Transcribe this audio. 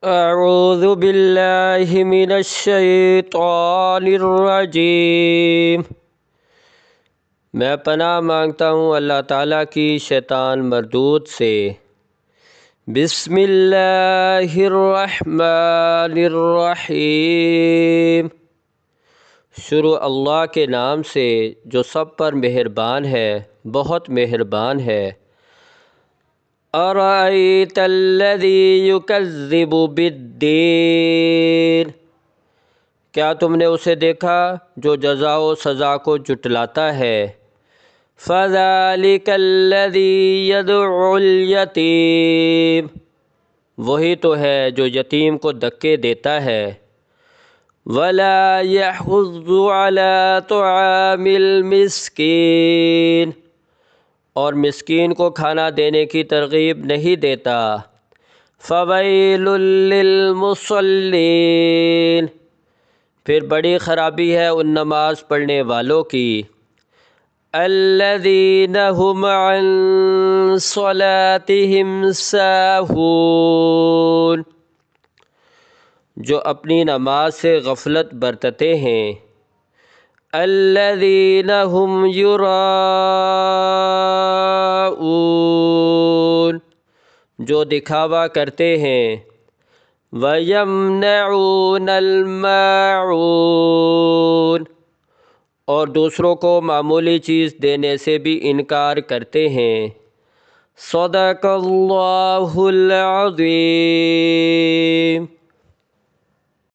اعوذ باللہ من الشیطان الرجیم۔ میں پناہ مانگتا ہوں اللہ تعالیٰ کی شیطان مردود سے۔ بسم اللہ الرحمن الرحیم۔ شروع اللہ کے نام سے جو سب پر مہربان ہے، بہت مہربان ہے۔ ارأیت الذی یکذب بالدین، کیا تم نے اسے دیکھا جو جزا و سزا کو جھٹلاتا ہے؟ فذلک الذی یدعو الیتیم، وہی تو ہے جو یتیم کو دھکے دیتا ہے۔ ولا یحض علی طعام المسکین، اور مسکین کو کھانا دینے کی ترغیب نہیں دیتا۔ فویل للمصلین، پھر بڑی خرابی ہے ان نماز پڑھنے والوں کی۔ الذین ھم عن صلاتہم ساہون، جو اپنی نماز سے غفلت برتتے ہیں۔ الذین ھم یراءون، جو دکھاوا کرتے ہیں۔ وَيَمْنَعُونَ الْمَاعُونَ، اور دوسروں کو معمولی چیز دینے سے بھی انکار کرتے ہیں۔ صدق اللہ العظیم۔